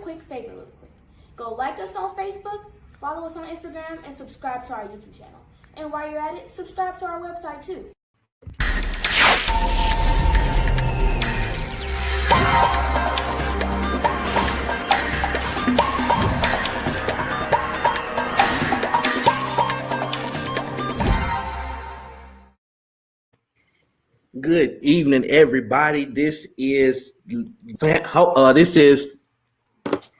quick favor really quick. Go like us on Facebook, follow us on Instagram, and subscribe to our YouTube channel. And while you're at it, subscribe to our website too. Good evening, everybody. This is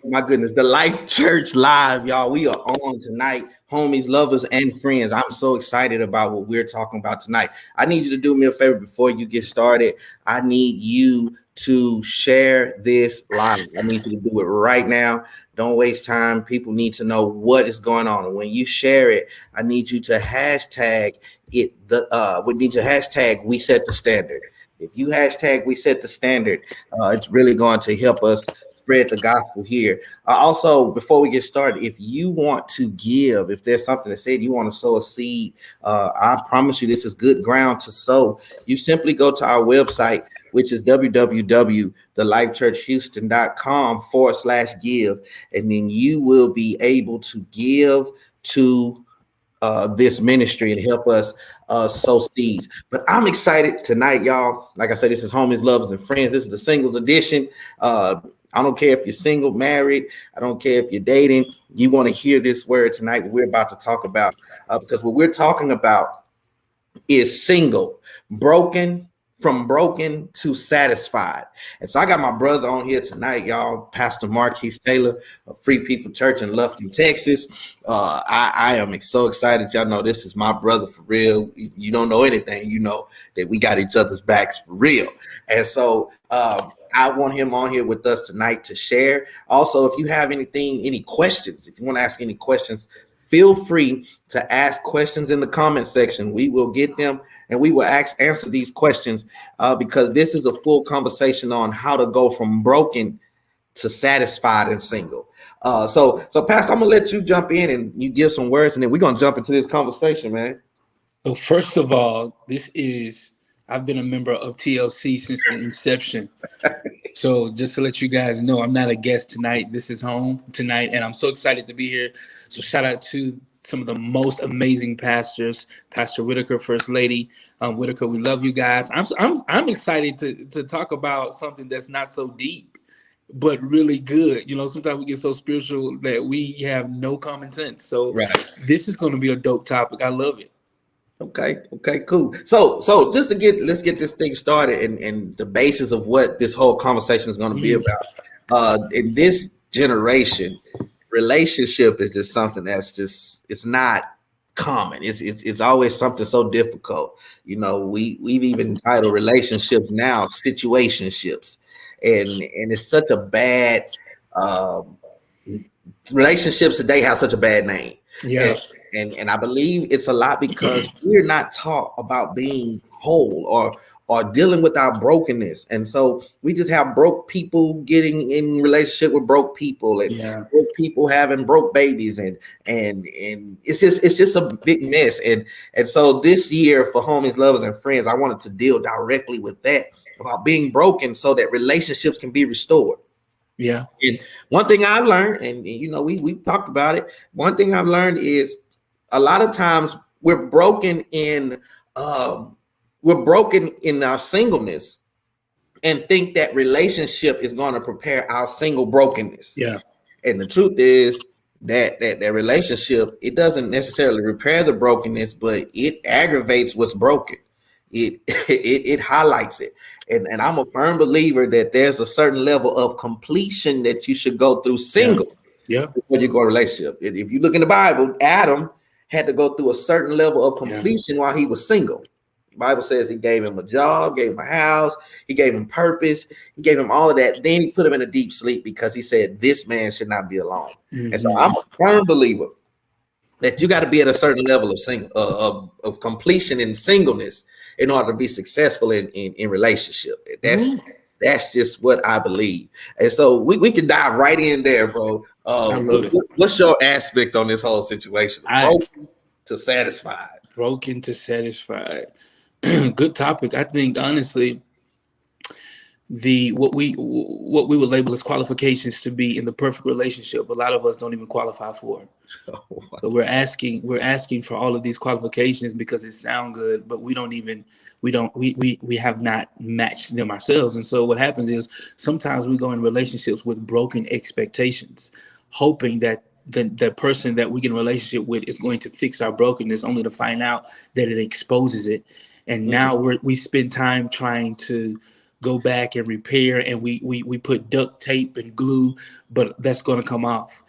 my goodness, the Life Church Live, y'all. We are on tonight, homies, lovers, and friends. I'm so excited about what we're talking about tonight. I need you to do me a favor before you get started. I need you to share this live. I need you to do it right now. Don't waste time. People need to know what is going on. And when you share it, I need you to hashtag it. We need to hashtag We Set the Standard. If you hashtag We Set the Standard, it's really going to help us spread the gospel here. Also, before we get started, if you want to give, if there's something that said you want to sow a seed, I promise you this is good ground to sow. You simply go to our website, which is www.thelifechurchhouston.com/give, and then you will be able to give to this ministry and help us sow seeds. But I'm excited tonight, y'all. Like I said, this is Homies, Lovers, and Friends. This is the singles edition. I don't care if you're single, married. I don't care if you're dating. You want to hear this word tonight, what we're about to talk about, because what we're talking about is single, from broken to satisfied. And so I got my brother on here tonight, y'all, Pastor Marquise Taylor of Free People Church in Lufkin, Texas. I am so excited. Y'all know this is my brother for real. If you don't know anything, you know that we got each other's backs for real. And so I want him on here with us tonight to share. Also, if you have any questions, if you want to ask any questions, feel free to ask questions in the comment section. We will get them and we will answer these questions because this is a full conversation on how to go from broken to satisfied and single. So Pastor, I'm gonna let you jump in and you give some words, and then we're gonna jump into this conversation, man. So first of all, I've been a member of TLC since the inception. So just to let you guys know, I'm not a guest tonight. This is home tonight, and I'm so excited to be here. So shout out to some of the most amazing pastors, Pastor Whitaker, First Lady Whitaker. We love you guys. I'm excited to talk about something that's not so deep, but really good. You know, sometimes we get so spiritual that we have no common sense. So This is going to be a dope topic. I love it. Okay, cool. So let's get this thing started and the basis of what this whole conversation is going to be about. In this generation, relationship is just something that's it's not common. It's always something so difficult. You know, we've even entitled relationships now situationships, and it's such a bad relationships today have such a bad name. Yeah. And I believe it's a lot because we're not taught about being whole or dealing with our brokenness. And so we just have broke people getting in relationship with broke people and broke people having broke babies. And it's just a big mess. And so this year for Homies, Lovers, and Friends, I wanted to deal directly with that, about being broken so that relationships can be restored. Yeah. And one thing I've learned, and you know, we talked about it. One thing I've learned is a lot of times we're broken in our singleness and think that relationship is going to prepare our single brokenness. Yeah. And the truth is that relationship, it doesn't necessarily repair the brokenness, but it aggravates what's broken. It highlights it. And I'm a firm believer that there's a certain level of completion that you should go through single before you go to a relationship. If you look in the Bible, Adam had to go through a certain level of completion while he was single. The Bible says he gave him a job, gave him a house, he gave him purpose, he gave him all of that. Then he put him in a deep sleep because he said this man should not be alone. And so I'm a firm believer that you got to be at a certain level of completion in singleness in order to be successful in relationship. That's just what I believe. And so we can dive right in there, bro. What's your aspect on this whole situation? Broken to satisfied. Broken to satisfied. Good topic. I think honestly, what we would label as qualifications to be in the perfect relationship. A lot of us don't even qualify for it. So we're asking for all of these qualifications because it sound good, but we have not matched them ourselves. And so what happens is sometimes we go in relationships with broken expectations, hoping that the person that we get in a relationship with is going to fix our brokenness, only to find out that it exposes it. And now we spend time trying to go back and repair, and we put duct tape and glue, but that's going to come off.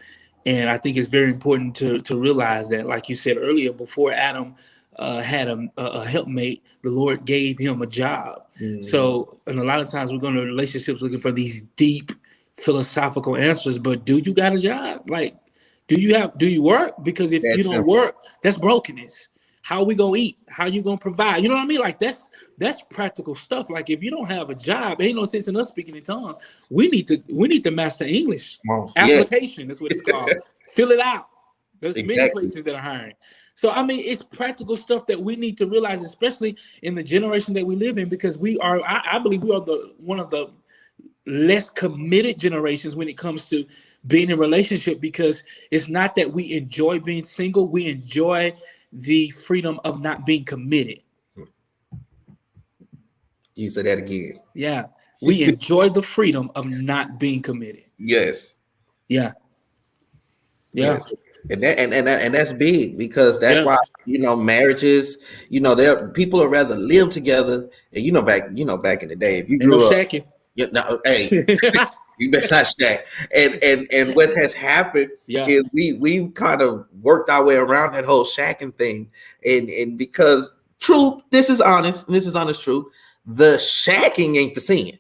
And I think it's very important to realize that, like you said earlier, before Adam had a helpmate, the Lord gave him a job. So, and a lot of times we go into relationships looking for these deep philosophical answers, but do you got a job? Like, do you work? Because if you don't work, that's brokenness. How are we gonna eat? How you gonna provide? You know what I mean? Like that's practical stuff. Like if you don't have a job, ain't no sense in us speaking in tongues. We need to master English. Application is what it's called. Fill it out. There's many places that are hiring. So I mean, it's practical stuff that we need to realize, especially in the generation that we live in, because I believe we are one of the less committed generations when it comes to being in a relationship, because it's not that we enjoy being single, we enjoy the freedom of not being committed. You say that again. Yeah. We enjoy the freedom of not being committed. Yes. Yeah. Yeah. Yes. And that's big, because that's why, marriages, there people would rather live together. And back in the day, if you grew up, hey, you better not stack. And what has happened is we kind of worked our way around that whole shacking thing. And because this is honest truth, the shacking ain't the sin.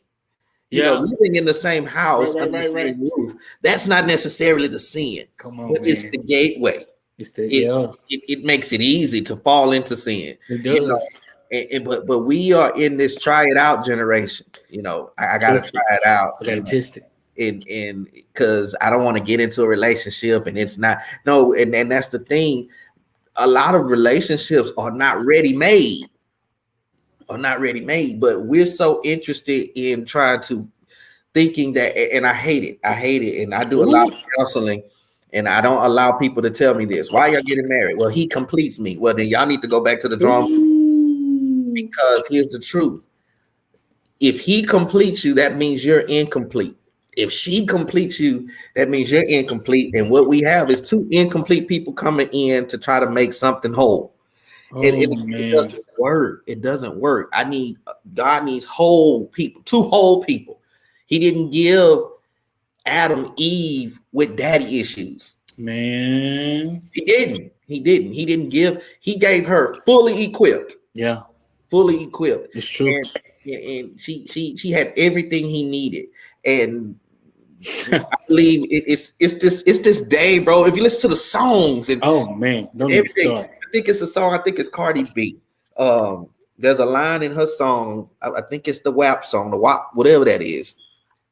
Living in the same house, under the same roof, that's not necessarily the sin. Come on, but man. It's the gateway. It makes it easy to fall into sin. It does. But we are in this try it out generation. I gotta try it out. I gotta test it. And because I don't want to get into a relationship, and it's not and that's the thing. A lot of relationships are not ready made. But we're so interested in thinking that, and I hate it. And I do a lot of counseling, and I don't allow people to tell me this. Why y'all getting married? Well, he completes me. Well, then y'all need to go back to the drawing board, because here's the truth. If he completes you, that means you're incomplete. If she completes you, that means you're incomplete. And what we have is two incomplete people coming in to try to make something whole. It doesn't work. It doesn't work. God needs whole people, two whole people. He didn't give Adam Eve with daddy issues. Man. He didn't he gave her fully equipped. Yeah. Fully equipped. It's true. And she had everything he needed. And I believe it's this day, bro. If you listen to the songs and don't everything, I think it's a song. I think it's Cardi B. There's a line in her song. I think it's the WAP song, the WAP, whatever that is.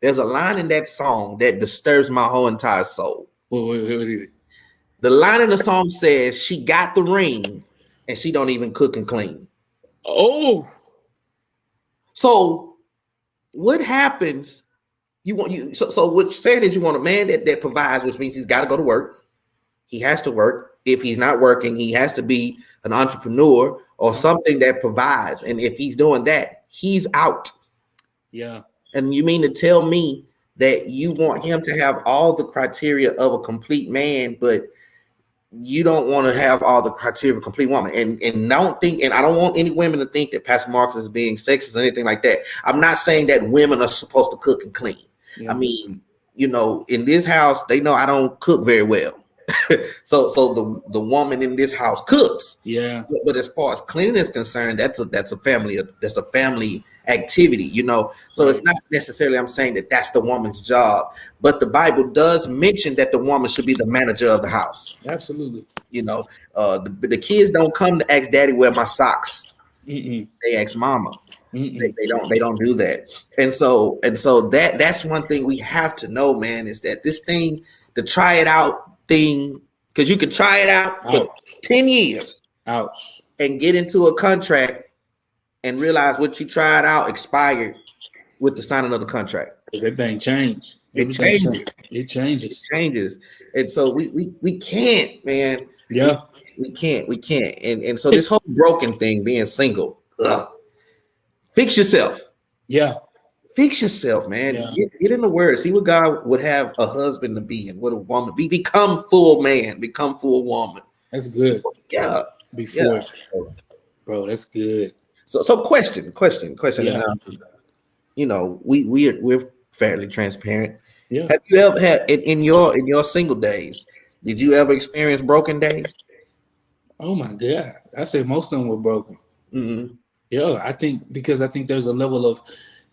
There's a line in that song that disturbs my whole entire soul. What is it? The line in the song says she got the ring and she don't even cook and clean. Oh. So what happens? So what you're saying is you want a man that provides, which means he's got to go to work. He has to work. If he's not working, he has to be an entrepreneur or something that provides. And if he's doing that, he's out. Yeah. And you mean to tell me that you want him to have all the criteria of a complete man, but you don't want to have all the criteria of a complete woman? And don't think, and I don't want any women to think that Pastor Marcus is being sexist or anything like that. I'm not saying that women are supposed to cook and clean. Yeah. I mean, in this house, they know I don't cook very well. so the woman in this house cooks. Yeah. But as far as cleaning is concerned, that's a family activity, So It's not necessarily I'm saying that that's the woman's job, but the Bible does mention that the woman should be the manager of the house. Absolutely. The kids don't come to ask daddy where my socks. Mm-mm. They ask mama. They don't do that. And so that's one thing we have to know, man, is that this thing, the try it out thing, because you can try it out for 10 years. Ouch. And get into a contract and realize what you tried out expired with the signing of the contract. Because everything changed. It changes. It changes. Changes. And so we can't, man. Yeah. We can't. And so this whole broken thing, being single, fix yourself. Yeah. Fix yourself, man. Yeah. Get in the word. See what God would have a husband to be and what a woman be. Become full man. Become full woman. That's good. Yeah. Before. Yeah. Bro, that's good. So question. Yeah. And, you know, we're fairly transparent. Yeah. Have you ever had in your single days? Did you ever experience broken days? Oh my God. I say most of them were broken. Mm-hmm. Yeah, I think there's a level,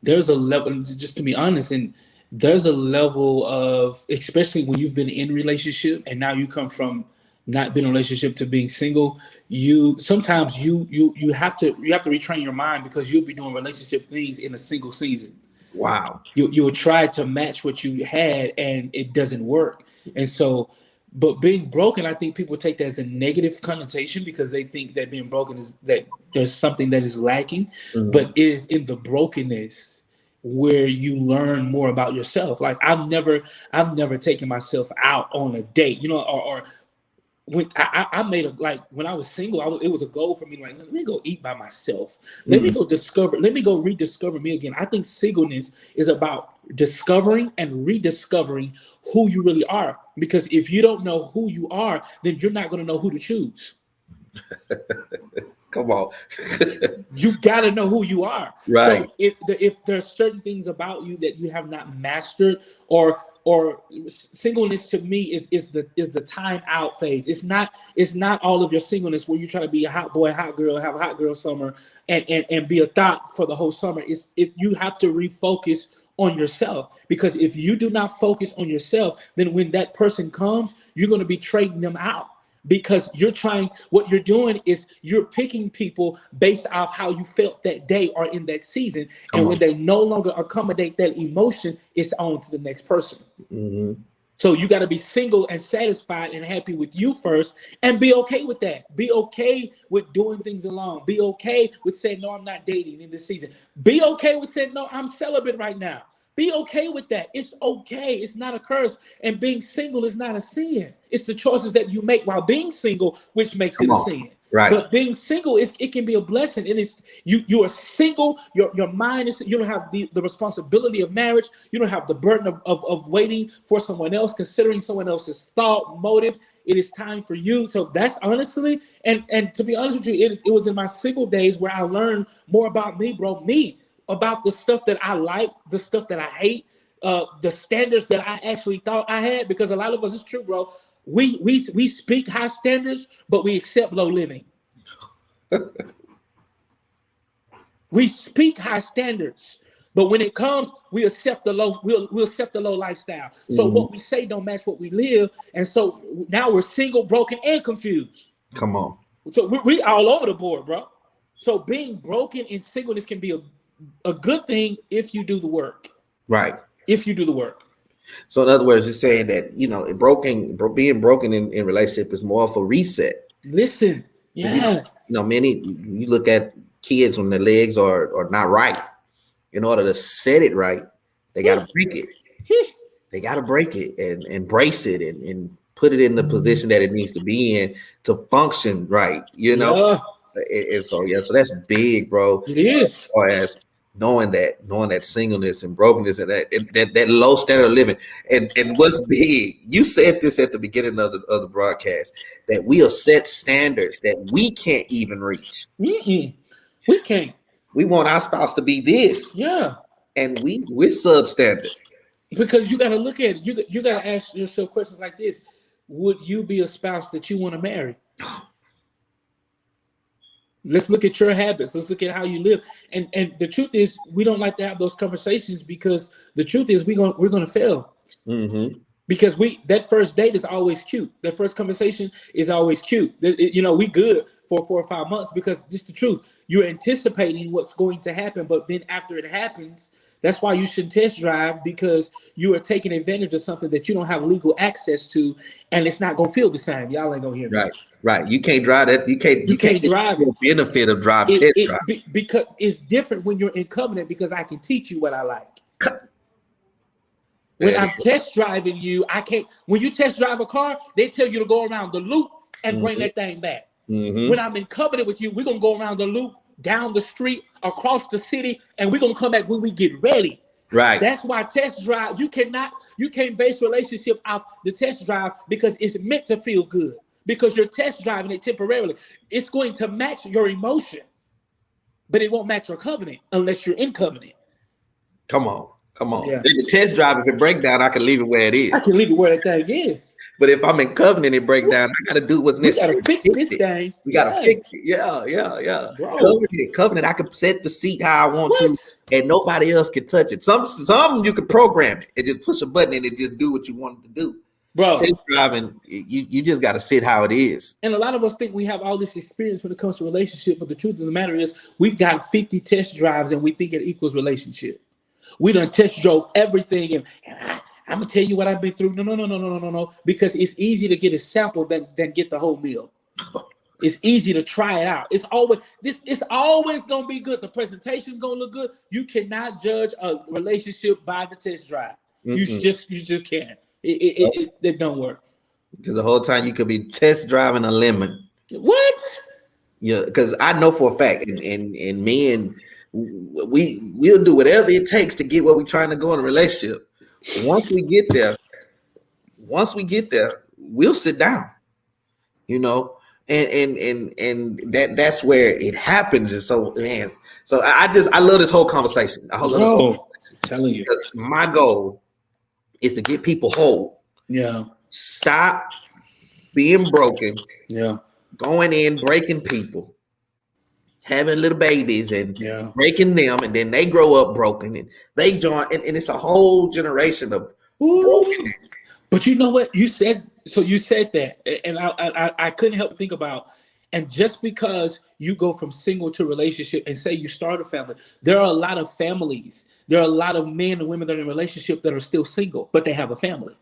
just to be honest, and there's a level of, especially when you've been in a relationship and now you come from not being in a relationship to being single, you sometimes you have to retrain your mind, because you'll be doing relationship things in a single season. Wow. You'll try to match what you had and it doesn't work. And so, but being broken, I think people take that as a negative connotation, because they think that being broken is that there's something that is lacking. Mm-hmm. But it is in the brokenness where you learn more about yourself. Like I've never taken myself out on a date, or when I made when I was single, it was a goal for me. Like, let me go eat by myself. Let me go rediscover me again. I think singleness is about discovering and rediscovering who you really are. Because if you don't know who you are, then you're not going to know who to choose. Come on. You got to know who you are. Right. So if there's certain things about you that you have not mastered, or singleness to me is the time out phase. It's not all of your singleness where you try to be a hot boy, hot girl, have a hot girl summer and be a thought for the whole summer. You have to refocus on yourself, because if you do not focus on yourself, then when that person comes, you're going to be trading them out. Because what you're doing is you're picking people based off how you felt that day or in that season. And when they no longer accommodate that emotion, it's on to the next person. Mm-hmm. So you got to be single and satisfied and happy with you first, and be okay with that. Be okay with doing things alone. Be okay with saying, no, I'm not dating in this season. Be okay with saying, no, I'm celibate right now. Be okay with that. It's okay. It's not a curse. And being single is not a sin. It's the choices that you make while being single, which makes it a sin. Right. But being single it can be a blessing. It is you are single. Your mind is, you don't have the responsibility of marriage. You don't have the burden of waiting for someone else, considering someone else's thought, motive. It is time for you. So that's honestly, and to be honest with you, it was in my single days where I learned more about me, bro. About the stuff that I like, the stuff that I hate, the standards that I actually thought I had. Because a lot of us, it's true, bro. We speak high standards, but we accept low living. We speak high standards, but when it comes, we accept the low. We'll accept the low lifestyle. So what we say don't match what we live, and so now we're single, broken, and confused. Come on. So we all over the board, bro. So being broken in singleness can be a good thing if you do the work. Right. If you do the work. So in other words, you're saying that, being broken in relationship is more of a reset. Listen. Yeah. You look at kids when their legs are not right. In order to set it right, they got to break it. They got to break it and embrace it and put it in the position that it needs to be in to function right. Yeah. And so that's big, bro. It is. As knowing that singleness and brokenness and that low standard of living, and what's big, you said this at the beginning of the broadcast, that we'll set standards that we can't even reach. We can't. We want our spouse to be this, and we're substandard. Because you got to look at it. You got to ask yourself questions like this: would you be a spouse that you want to marry? Let's look at your habits. Let's look at how you live. And the truth is, we don't like to have those conversations, because the truth is we're gonna fail. Mm-hmm. Because that first date is always cute. That first conversation is always cute. We good for 4 or 5 months because this is the truth. You're anticipating what's going to happen, but then after it happens, that's why you should test drive, because you are taking advantage of something that you don't have legal access to, and it's not gonna feel the same. Y'all ain't gonna hear me. Right. You can't drive that. You can't drive the benefit of drive test drive. Because it's different when you're in covenant, because I can teach you what I like. When I'm test driving you, I can't. When you test drive a car, they tell you to go around the loop and bring that thing back. When I'm in covenant with you, we're gonna go around the loop, down the street, across the city, and we're gonna come back when we get ready. Right. That's why test drive, you can't base relationship off the test drive, because it's meant to feel good. Because you're test driving it temporarily. It's going to match your emotion, but it won't match your covenant unless you're in covenant. Come on. Yeah. The test drive, if it break down, I can leave it where it is. I can leave it where that thing is. But if I'm in covenant, it break down. I got to do what's necessary. We got to fix this thing. We got to fix it. Yeah. Bro. Covenant. I can set the seat how I want to, and nobody else can touch it. Some you can program it and just push a button and it just do what you want it to do. Bro, test driving, you just got to sit how it is. And a lot of us think we have all this experience when it comes to relationship, but the truth of the matter is we've got 50 test drives and we think it equals relationship. We done test drove everything, and I'm gonna tell you what I've been through. No, because it's easy to get a sample than get the whole meal. It's easy to try it out. It's always gonna be good. The presentation's gonna look good. You cannot judge a relationship by the test drive. You just can't. It don't work. Because the whole time you could be test driving a lemon. What? Yeah, because I know for a fact, and men, we'll do whatever it takes to get where we're trying to go in a relationship. Once we get there, we'll sit down, and that's where it happens. And so, man, I love this whole conversation. Telling you, because my goal is to get people whole. Yeah. Stop being broken. Yeah. Going in, breaking people, having little babies and breaking them, and then they grow up broken and they join, and it's a whole generation of broken. But you know what you said? So you said that, and I couldn't help but think about, and just because you go from single to relationship and say you start a family, there are a lot of families. There are a lot of men and women that are in a relationship that are still single, but they have a family.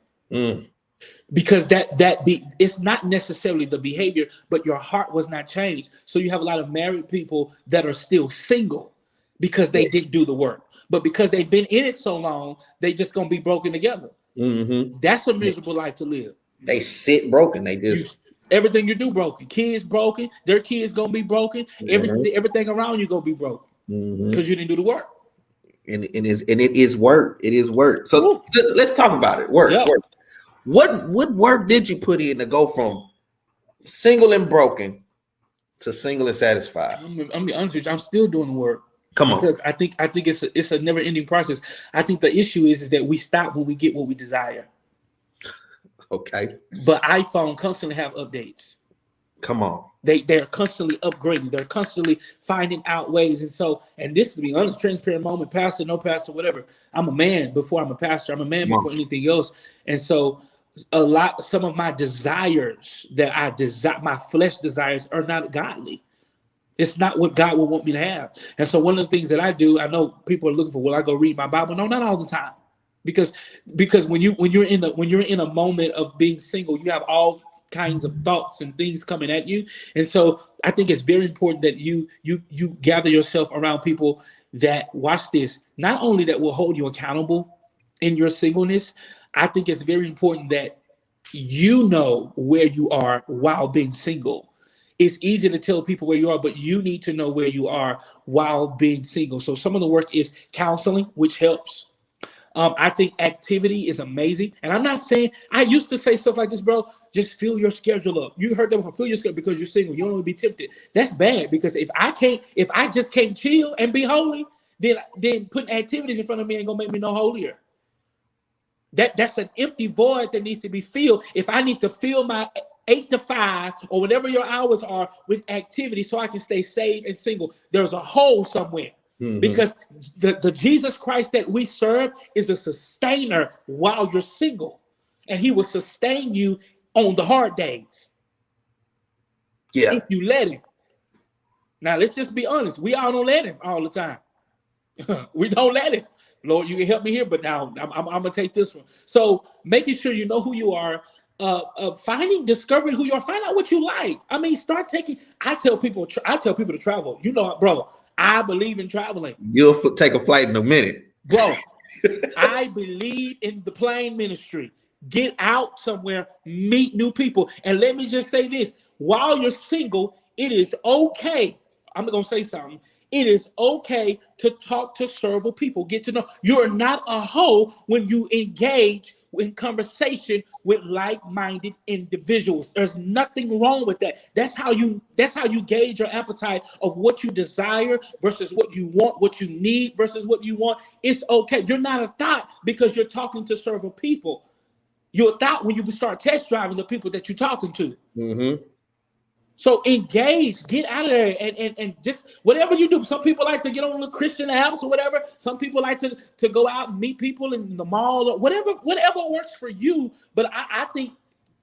Because it's not necessarily the behavior, but your heart was not changed. So you have a lot of married people that are still single because they didn't do the work. But because they've been in it so long, they just gonna be broken together. That's a miserable life to live. They sit broken. They just everything you do broken. Kids broken. Their kids gonna be broken. Everything around you gonna be broken because you didn't do the work. And it is work. It is work. So let's talk about it. Work. What work did you put in to go from single and broken to single and satisfied? I'm be honest with you. I'm still doing the work. Come on, because I think it's a never ending process. I think the issue is that we stop when we get what we desire. Okay. But iPhone constantly have updates. Come on. They're constantly upgrading. They're constantly finding out ways. And this, to be honest, transparent moment, pastor, no pastor, whatever. I'm a man before I'm a pastor. I'm a man before anything else. And so some of my desires that I desire, my flesh desires, are not godly. It's not what God would want me to have. And so one of the things that I do, I know people are looking for, will I go read my Bible? No, not all the time. Because when you're in a moment of being single, you have all kinds of thoughts and things coming at you. And so I think it's very important that you gather yourself around people that, watch this, not only that will hold you accountable in your singleness. I think it's very important that you know where you are while being single. It's easy to tell people where you are, but you need to know where you are while being single. So some of the work is counseling, which helps. I think activity is amazing. And I'm not saying, I used to say stuff like this, bro, just fill your schedule up. You heard that before, fill your schedule because you're single. You don't want to be tempted. That's bad, because if I just can't chill and be holy, then putting activities in front of me ain't gonna make me no holier. That's an empty void that needs to be filled. If I need to fill my 8 to 5 or whatever your hours are with activity so I can stay saved and single, there's a hole somewhere. Because the Jesus Christ that we serve is a sustainer while you're single. and he will sustain you on the hard days. Yeah. If you let him. Now, let's just be honest. We all don't let him all the time. We don't let him. Lord, you can help me here, but now I'm going to take this one. So making sure you know who you are, discovering who you are, find out what you like. I mean, start taking, I tell people to travel. You know, bro, I believe in traveling. You'll take a flight in a minute. Bro, I believe in the plane ministry. Get out somewhere, meet new people. And let me just say this, while you're single, it is okay. I'm going to say something. It is okay to talk to several people. Get to know. You're not a hoe when you engage in conversation with like-minded individuals. There's nothing wrong with that. That's how you gauge your appetite of what you desire versus what you want, what you need versus what you want. It's okay. You're not a thought because you're talking to several people. You're a thought when you start test driving the people that you're talking to. Mm-hmm. So engage, get out of there, and just whatever you do. Some people like to get on the Christian apps or whatever. Some people like to go out and meet people in the mall or whatever works for you. But I think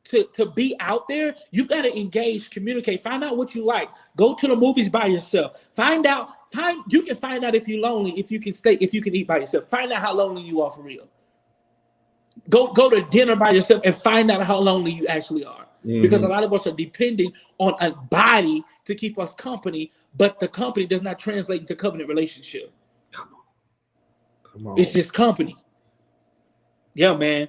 to be out there, you've got to engage, communicate, find out what you like. Go to the movies by yourself. You can find out if you're lonely, if you can eat by yourself. Find out how lonely you are for real. Go to dinner by yourself and find out how lonely you actually are. Mm-hmm. Because a lot of us are depending on a body to keep us company, but the company does not translate into covenant relationship. Come on. It's just company. Yeah, man.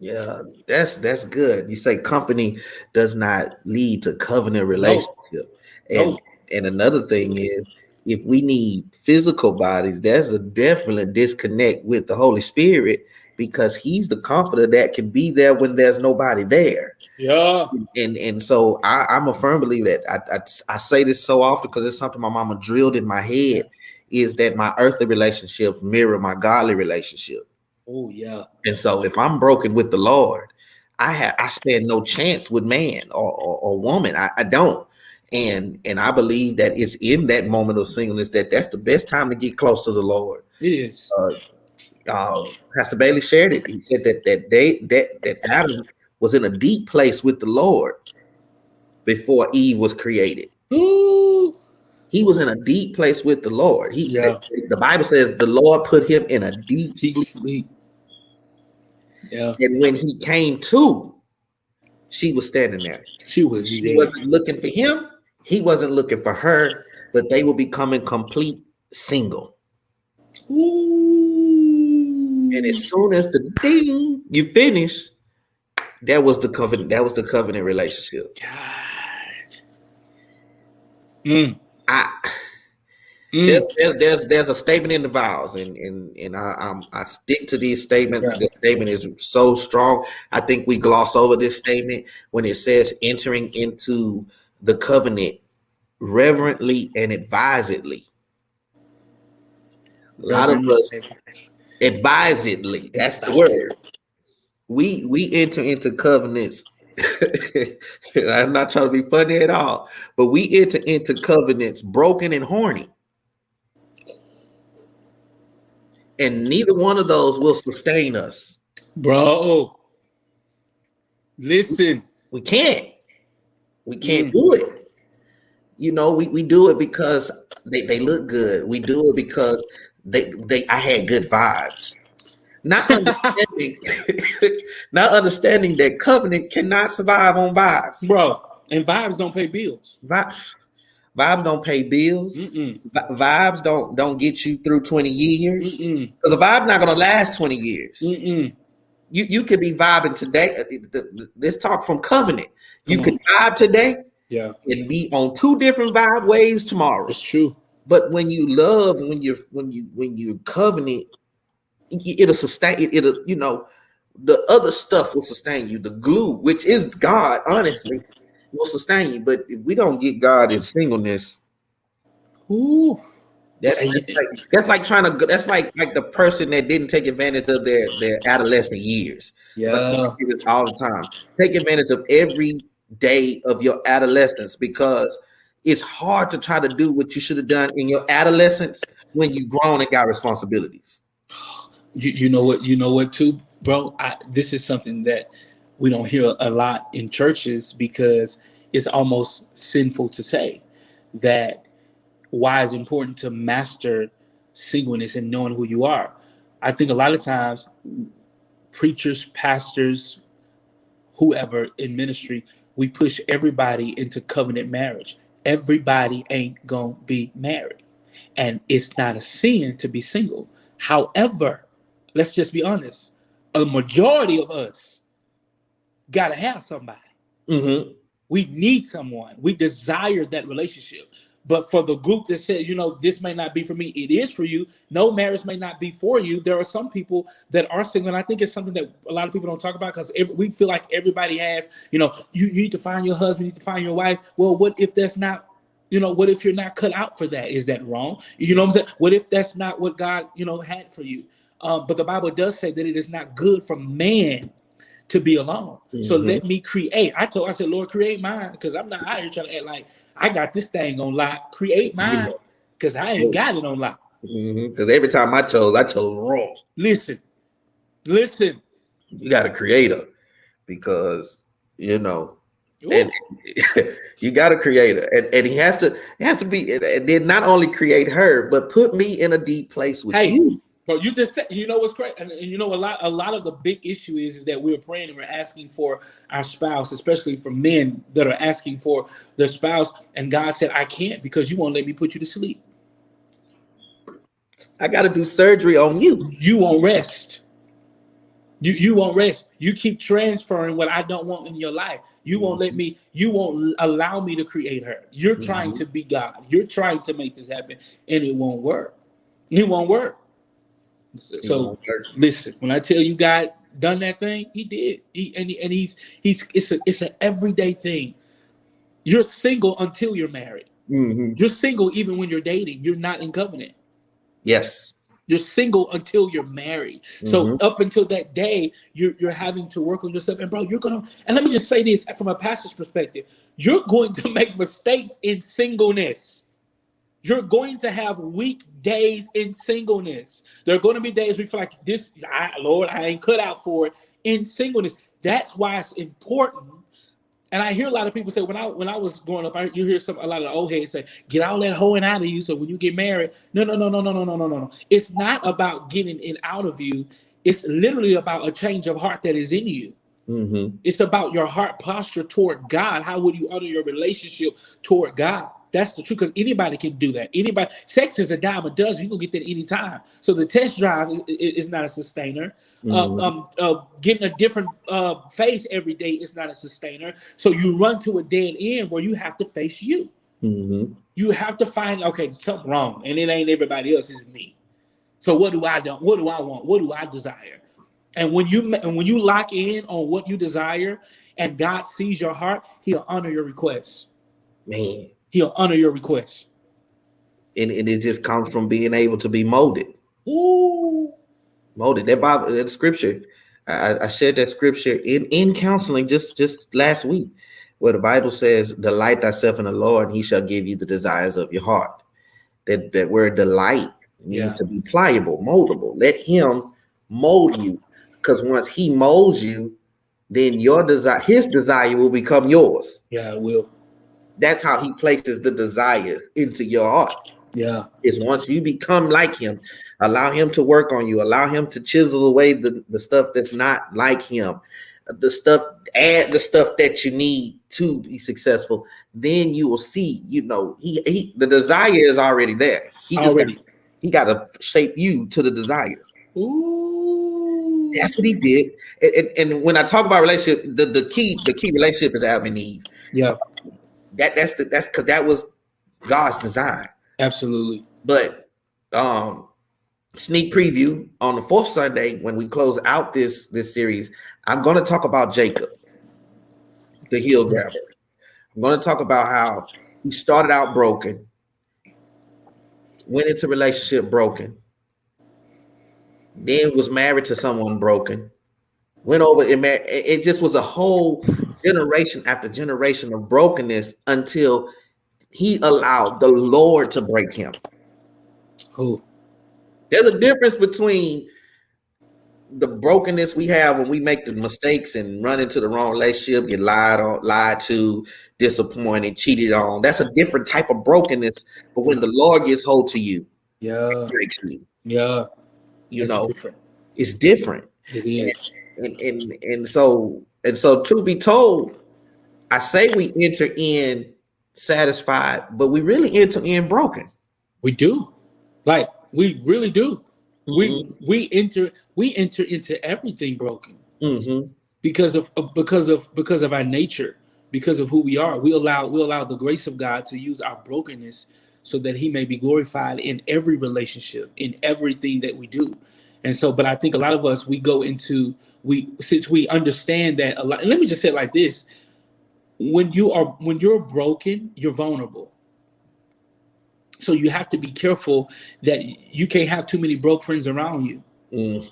Yeah, that's good. You say company does not lead to covenant relationship. No. And another thing is, if we need physical bodies, there's a definite disconnect with the Holy Spirit, because he's the comforter that can be there when there's nobody there. Yeah. And so I'm a firm believer that I say this so often because it's something my mama drilled in my head, is that my earthly relationships mirror my godly relationship. Oh, yeah. And so if I'm broken with the Lord, I stand no chance with man or woman. I don't. And I believe that it's in that moment of singleness that's the best time to get close to the Lord. It is. Pastor Bailey shared it. He said that Adam was in a deep place with the Lord before Eve was created. Ooh. He was in a deep place with the Lord. The Bible says the Lord put him in a deep sleep. Yeah. And when he came to, she was standing there. She wasn't looking for him. He wasn't looking for her, but they were becoming complete single. Ooh. And as soon as the ding, you finish, that was the covenant. That was the covenant relationship. God. There's a statement in the vows, and I stick to these statements. Yeah. The statement is so strong. I think we gloss over this statement when it says entering into the covenant reverently and advisedly. A lot of us advisedly. That's the word. We enter into covenants. I'm not trying to be funny at all, but we enter into covenants broken and horny. And neither one of those will sustain us. Bro, listen. We can't do it. You know, we do it because they look good. We do it because I had good vibes. Not understanding that covenant cannot survive on vibes. Bro, and vibes don't pay bills. Vibes don't pay bills. Vibes don't get you through 20 years. Because a vibe not going to last 20 years. You could be vibing today. Let's talk from covenant. You could vibe today, and be on two different vibe waves tomorrow. It's true. But when you love, when you covenant, it'll sustain. It'll, you know, the other stuff will sustain you. The glue, which is God, honestly, will sustain you. But if we don't get God in singleness, that's like the person that didn't take advantage of their adolescent years. Yeah, I tell this all the time. Take advantage of every day of your adolescence, because it's hard to try to do what you should have done in your adolescence when you grown and got responsibilities. You know what too, bro? This is something that we don't hear a lot in churches because it's almost sinful to say that why it's important to master singleness and knowing who you are. I think a lot of times preachers, pastors, whoever in ministry, we push everybody into covenant marriage. Everybody ain't gonna be married. And it's not a sin to be single. However, let's just be honest, a majority of us gotta have somebody. Mm-hmm. We need someone. We desire that relationship. But for the group that says, this may not be for me, it is for you. No, marriage may not be for you. There are some people that are single. And I think it's something that a lot of people don't talk about because we feel like everybody has, you need to find your husband, you need to find your wife. Well, what if that's not, what if you're not cut out for that? Is that wrong? You know what I'm saying? What if that's not what God, had for you? But the Bible does say that it is not good for man to be alone. Mm-hmm. So let me create. I said, Lord, create mine, because I'm not out here trying to act like I got this thing on lock. Create mine, because I ain't got it on lock. Because every time I chose wrong. Listen. You got a creator, because and you got a creator, and he has to be, and then not only create her, but put me in a deep place with you. But you just said, what's crazy, and a lot of the big issue is that we're praying and we're asking for our spouse, especially for men that are asking for their spouse, and God said, I can't, because you won't let me put you to sleep. I got to do surgery on you. You won't rest. You won't rest. You keep transferring what I don't want in your life. You won't let me. You won't allow me to create her. You're trying to be God. You're trying to make this happen, and it won't work. It won't work. So listen, when I tell you God done that thing, He did. It's an everyday thing. You're single until you're married. Mm-hmm. You're single even when you're dating. You're not in covenant. Yes. You're single until you're married. So up until that day, you're having to work on yourself. And bro, and let me just say this from a pastor's perspective, you're going to make mistakes in singleness. You're going to have weak days in singleness. There are going to be days where you feel like Lord, I ain't cut out for it in singleness. That's why it's important. And I hear a lot of people say, when I was growing up, you hear a lot of the old heads say, get all that hoeing out of you, so when you get married, no. It's not about getting it out of you. It's literally about a change of heart that is in you. Mm-hmm. It's about your heart posture toward God. How would you honor your relationship toward God? That's the truth, because anybody can do that. Sex is a dime a dozen. You can get that anytime. So the test drive is not a sustainer. Getting a different face every day is not a sustainer. So you run to a dead end where you have to face you. Mm-hmm. You have to find, okay, something wrong, and it ain't everybody else, it's me. So what do I do? What do I want? What do I desire? And when you lock in on what you desire, and God sees your heart, He'll honor your requests. Man. He'll honor your requests. And it just comes from being able to be molded. Ooh. Molded. That Bible, that scripture. I shared that scripture in counseling just last week, where the Bible says, delight thyself in the Lord, and He shall give you the desires of your heart. That word delight means to be pliable, moldable. Let Him mold you. Because once He molds you, then His desire will become yours. Yeah, it will. That's how He places the desires into your heart. Yeah. Is once you become like Him, allow Him to work on you, allow Him to chisel away the stuff that's not like Him, add the stuff that you need to be successful, then you will see, the desire is already there. He got to shape you to the desire. Ooh. That's what He did. And when I talk about relationship, the key relationship is Adam and Eve. Yeah. That's because that was God's design. Absolutely. But sneak preview on the fourth Sunday, when we close out this series, I'm going to talk about Jacob, the heel grabber. I'm going to talk about how he started out broken, went into relationship broken, then was married to someone broken, went over and married. It just was a whole generation after generation of brokenness until he allowed the Lord to break him. Oh, there's a difference between the brokenness we have when we make the mistakes and run into the wrong relationship, get lied to, disappointed, cheated on. That's a different type of brokenness. But when the Lord gets hold to you, Yeah. it breaks you. Yeah. You It's know, different. it's different. It is. And so truth be told, I say we enter in satisfied, but we really enter in broken. We do. Like we really do. Mm-hmm. We enter into everything broken Mm-hmm. because of our nature, because of who we are. We allow the grace of God to use our brokenness so that he may be glorified in every relationship, in everything that we do. And so, but I think a lot of us, we go into, since we understand that a lot, and let me just say it like this: when you're broken, you're vulnerable. So you have to be careful that you can't have too many broke friends around you,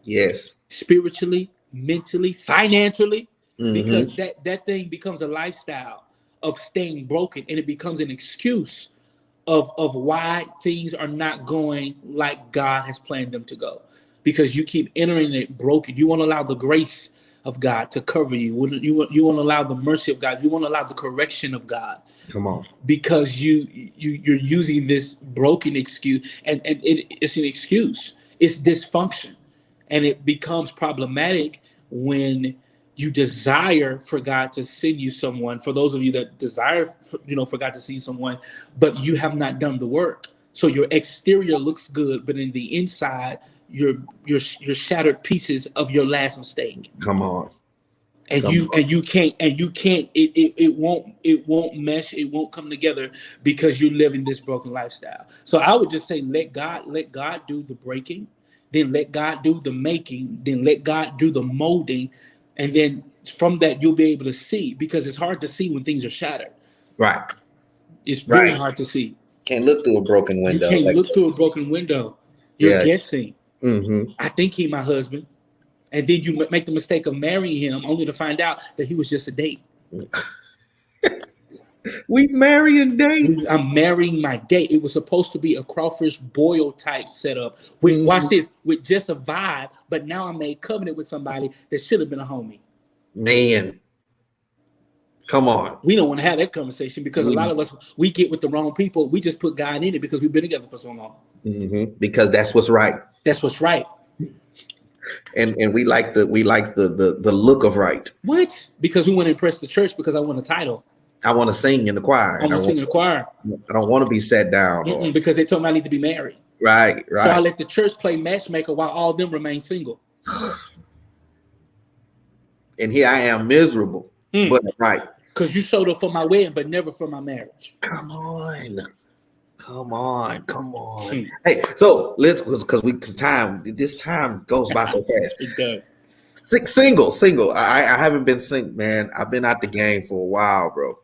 Yes. spiritually, mentally, financially, because Mm-hmm. that thing becomes a lifestyle of staying broken, and it becomes an excuse of why things are not going like God has planned them to go. Because you keep entering it broken. You won't allow the grace of God to cover you. You won't allow the mercy of God. You won't allow the correction of God, Come on. because you're using this broken excuse, and it's an excuse. It's dysfunction, and it becomes problematic when you desire for God to send you someone. For those of you that desire, for God to send you someone, but you have not done the work. So your exterior looks good, but in the inside, you're shattered pieces of your last mistake. Come on. And Come you on. and you can't it won't mesh, it won't come together, because you're living this broken lifestyle. So I would just say, let God do the breaking, then let God do the making, then let God do the molding, and then from that you'll be able to see, because it's hard to see when things are shattered. Right. It's very Right. hard to see. Can't look through a broken You window. can't Like, look through a broken window. You're yeah. guessing. Mm-hmm. I think he my husband, and then you make the mistake of marrying him only to find out that he was just a date. We marrying dates. I'm marrying my date. It was supposed to be a crawfish boil type setup with, watch Mm-hmm. this, with just a vibe. But now I made covenant with somebody that should have been a homie. Man, come on. We don't want to have that conversation, because a lot of us, we get with the wrong people. We just put God in it because we've been together for so long. Because that's what's right. That's what's right. And we like the look of right. What? Because we want to impress the church, because I want a title. I want to sing in the choir. I want to sing in the choir. I don't want to be sat down. Or, Because they told me I need to be married. right. So I let the church play matchmaker while all of them remain single. And here I am miserable. But right. Because you showed up for my wedding, but never for my marriage. Come on. Hey, so let's, because time goes by so fast. It does. Single. I haven't been single, man. I've been out the game for a while, bro.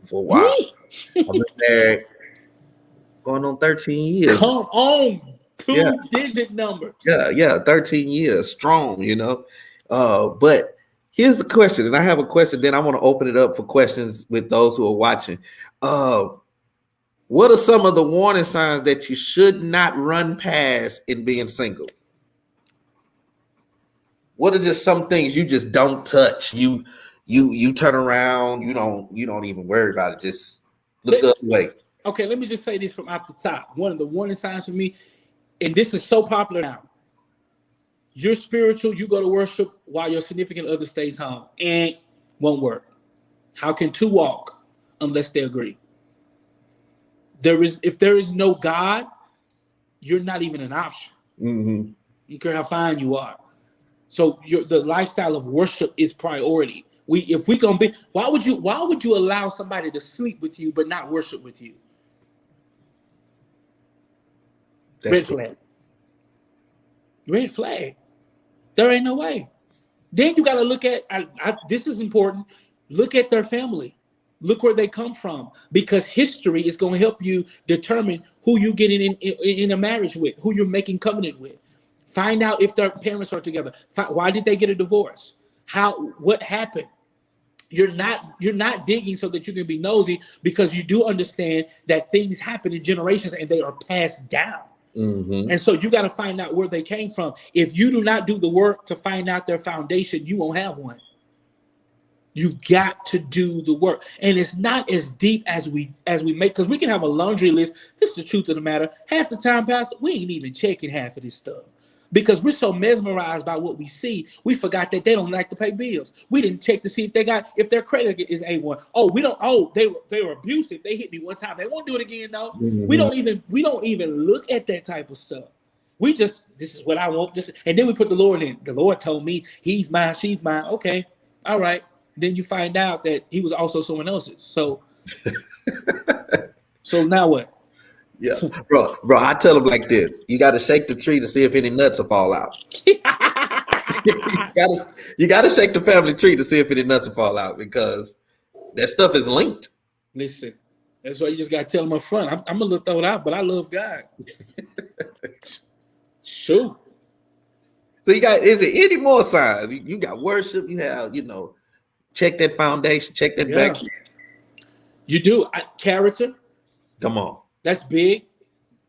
For a while. I've been married going on 13 years. Come on, two-digit numbers. Yeah, 13 years strong, But here's the question, and I have a question, then I want to open it up for questions with those who are watching. What are some of the warning signs that you should not run past in being single? What are just some things you just don't touch? You turn around, you don't even worry about it. Just look the other way. Okay, let me just say this from off the top. One of the warning signs for me, and this is so popular now. You're spiritual, you go to worship while your significant other stays home. And won't work. How can two walk unless they agree? If there is no God, you're not even an option. You don't care how fine you are. So the lifestyle of worship is priority. Why would you allow somebody to sleep with you but not worship with you? Red flag. Red flag. There ain't no way. Then you got to look at, this is important, look at their family. Look where they come from, because history is going to help you determine who you're getting in a marriage with, who you're making covenant with. Find out if their parents are together. Why did they get a divorce? What happened? You're not digging so that you can be nosy, because you do understand that things happen in generations and they are passed down. Mm-hmm. And so you got to find out where they came from. If you do not do the work to find out their foundation, you won't have one. You got to do the work. And it's not as deep as we make, because we can have a laundry list. This is the truth of the matter. Half the time, Pastor, we ain't even checking half of this stuff. Because we're so mesmerized by what we see, we forgot that they don't like to pay bills. We didn't check to see if their credit is A1. Oh, they were abusive. They hit me one time. They won't do it again, though. Mm-hmm. We don't even look at that type of stuff. We just, this is what I want. And then we put the Lord in. The Lord told me he's mine, she's mine. Okay, all right. Then you find out that he was also someone else's. So now what? Yeah, bro, I tell them like this: you got to shake the tree to see if any nuts will fall out. you got to shake the family tree to see if any nuts will fall out, because that stuff is linked. Listen, that's why you just got to tell them up front. I'm a little thrown out, but I love God. Shoot. So is it any more signs? You got worship. You have, check that foundation, check that back. You do. Character. Come on. That's big.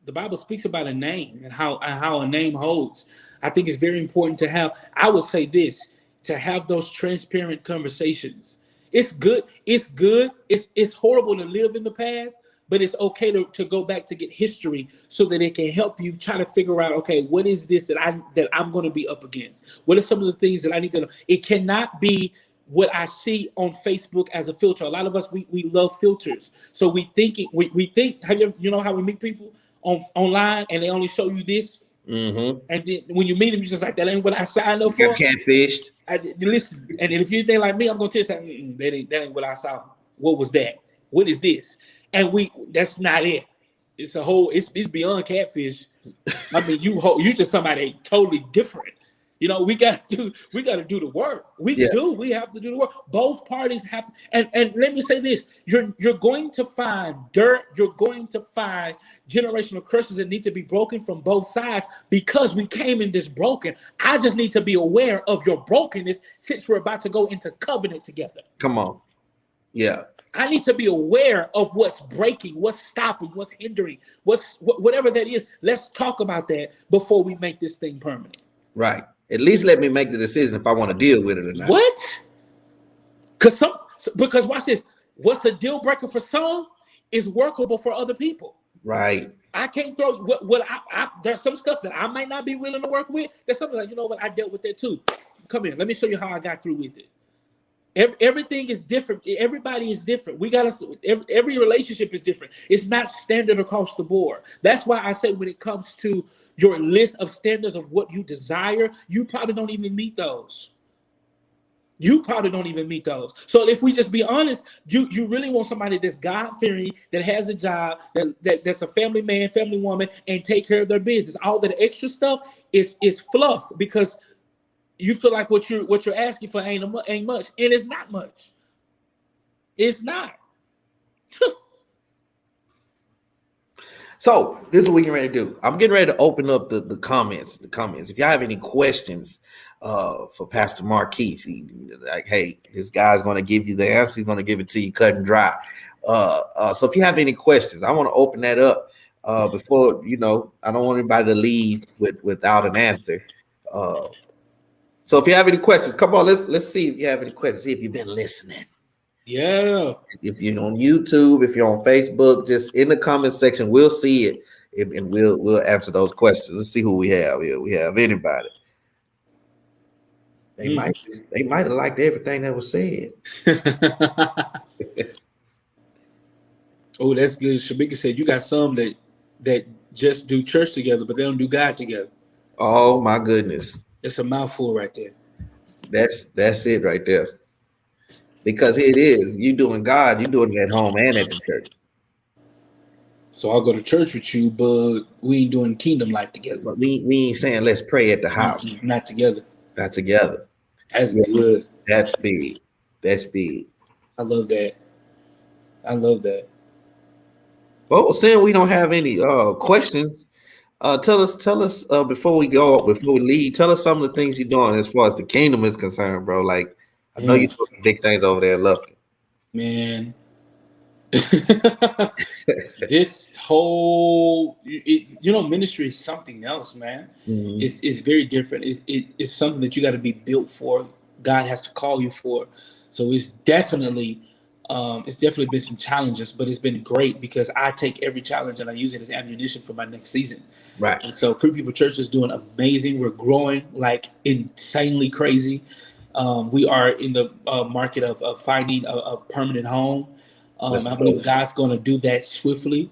The Bible speaks about a name and how a name holds. I think it's very important to have, I would say this, to have those transparent conversations. It's good. It's good. It's horrible to live in the past, but it's okay to go back to get history so that it can help you try to figure out, okay, what is this that I'm going to be up against? What are some of the things that I need to know? It cannot be what I see on Facebook as a filter. A lot of us, we love filters. So we think, have you know how we meet people online and they only show you this? Mm-hmm. And then when you meet them, you're just like, that ain't what I signed up for. Catfished. Listen, and if you think like me, I'm going to tell you, that ain't what I saw. What was that? What is this? And that's not it. It's beyond catfish. I mean, you just somebody totally different. We got to do the work. We have to do the work. Both parties have to, and let me say this: you're going to find dirt. You're going to find generational curses that need to be broken from both sides, because we came in this broken. I just need to be aware of your brokenness since we're about to go into covenant together. Come on, yeah. I need to be aware of what's breaking, what's stopping, what's hindering, whatever that is. Let's talk about that before we make this thing permanent. Right. At least let me make the decision if I want to deal with it or not. What? Because watch this. What's a deal breaker for some is workable for other people. Right. I can't throw there's some stuff that I might not be willing to work with. There's something like, I dealt with that too. Come here. Let me show you how I got through with it. Everything is different. Everybody is different. Every relationship is different. It's not standard across the board. That's why I say when it comes to your list of standards of what you desire, you probably don't even meet those. So if we just be honest, you really want somebody that's God-fearing, that has a job, that's a family man, family woman, and take care of their business. All that extra stuff is fluff, because you feel like what you're asking for ain't much, and it's not much. It's not. So this is what we're getting ready to do. I'm getting ready to open up the comments. If y'all have any questions for Pastor Marquise, hey, this guy's going to give you the answer. He's going to give it to you cut and dry. So if you have any questions, I want to open that up before, I don't want anybody to leave without an answer. So if you have any questions, come on, let's see if you have any questions. See if you've been listening. Yeah. If you're on YouTube, if you're on Facebook, just in the comment section, we'll see it and we'll answer those questions. Let's see who we have here. We have anybody. They might have liked everything that was said. Oh, that's good. Shabika said you got some that just do church together, but they don't do God together. Oh my goodness. It's a mouthful right there. That's it right there. Because it is. You doing God, you doing it at home and at the church. So I'll go to church with you, but we ain't doing kingdom life together. But we ain't saying let's pray at the house. Not together. Not together. That's good. That's big. That's big. I love that. Well, saying we don't have any questions. Tell us before we leave, tell us some of the things you're doing as far as the kingdom is concerned, bro. Like, I know you're doing some big things over there in Lufkin. Man, This whole, ministry is something else, man. Mhm. It's very different. It's something that you got to be built for. God has to call you for. So it's definitely been some challenges, but it's been great because I take every challenge and I use it as ammunition for my next season. Right. And so Free People Church is doing amazing. We're growing like insanely crazy. We are in the market of finding a permanent home. Let's I go. believe God's going to do that swiftly.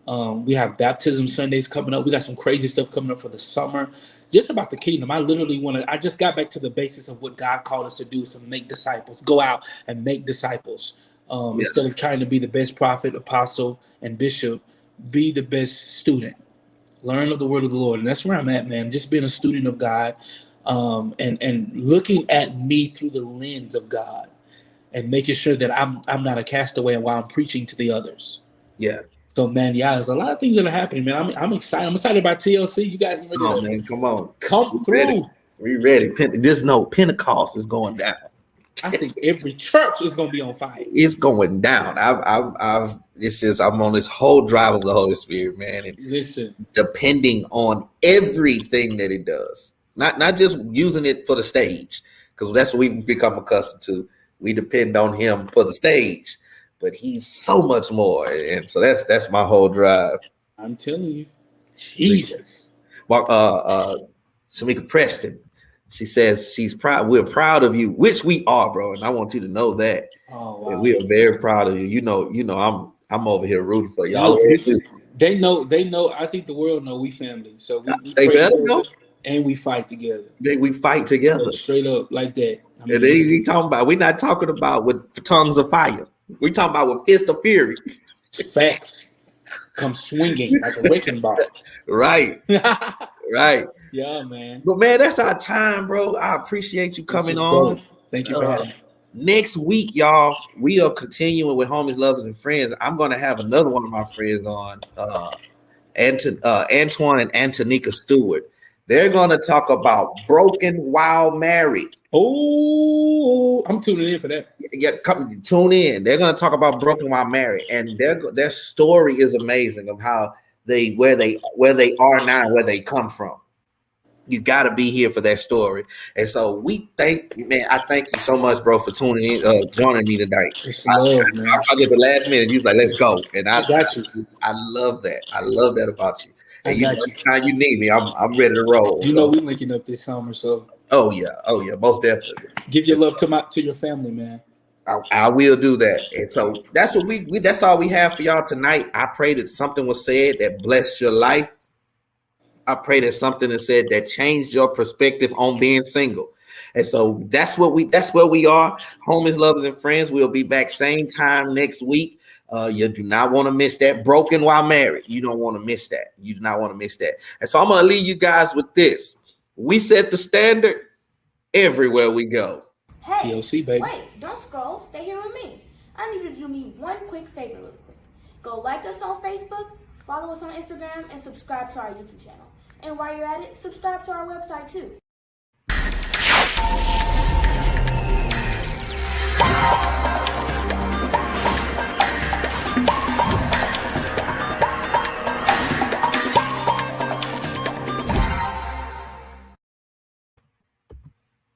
We have baptism Sundays coming up. We got some crazy stuff coming up for the summer. Just about the kingdom. I just got back to the basis of what God called us to do, is to make disciples. Go out and make disciples. Yeah. Instead of trying to be the best prophet, apostle, and bishop, be the best student. Learn of the word of the Lord. And that's where I'm at, man. Just being a student of God, and looking at me through the lens of God, and making sure that I'm not a castaway while I'm preaching to the others. Yeah. So, man, yeah, there's a lot of things that are happening, man. I'm excited. I'm excited about TLC. You guys ready Come on, to man. Come on. come We through? ready. We ready. Just know Pentecost is going down. I think every church is going to be on fire. It's going down. It's just, I'm on this whole drive of the Holy Spirit, man. And Listen, depending on everything that it does, not just using it for the stage, because that's what we've become accustomed to. We depend on him for the stage, but he's so much more. And so that's my whole drive. I'm telling you, Jesus. Well, Shamika Preston, she says she's proud. We're proud of you, which we are, bro. And I want you to know that. Oh, wow. We are very proud of you. You know, I'm over here rooting for y'all. They know. I think the world know we family. So we They pray better together know. and we fight together. We fight together. So straight up like that. I mean, And they talking about, we're not talking about with tongues of fire. We're talking about with fist of fury. facts come swinging like a wrecking ball. Right. Right. Yeah, man. But man, that's our time, bro. I appreciate you coming on. Dope. Thank you for having me. Next week, y'all, we are continuing with Homies, Lovers, and Friends. I'm going to have another one of my friends on, Antoine and Antonika Stewart. They're going to talk about broken while married. Oh, I'm tuning in for that. Yeah, tune in. They're going to talk about broken while married, and their story is amazing of how where they are now, where they come from. You got to be here for that story. And so I thank you so much, bro, for tuning in, joining me tonight. I get the last minute. You was like, let's go. And I got you. I love that. I love that about you. And anytime you need me, I'm ready to roll. You know, we're linking up this summer. So. Oh yeah, most definitely. Give your love to your family, man. I will do that. And so that's what that's all we have for y'all tonight. I pray that something was said that blessed your life. I pray that something is said that changed your perspective on being single. And so that's where we are. Homies, lovers, and friends. We'll be back same time next week. You do not want to miss that. Broken while married. You don't want to miss that. You do not want to miss that. And so I'm going to leave you guys with this. We set the standard everywhere we go. Hey, TLC, baby. Wait, don't scroll. Stay here with me. I need you to do me one quick favor really quick. Go like us on Facebook, follow us on Instagram, and subscribe to our YouTube channel. And while you're at it, subscribe to our website too.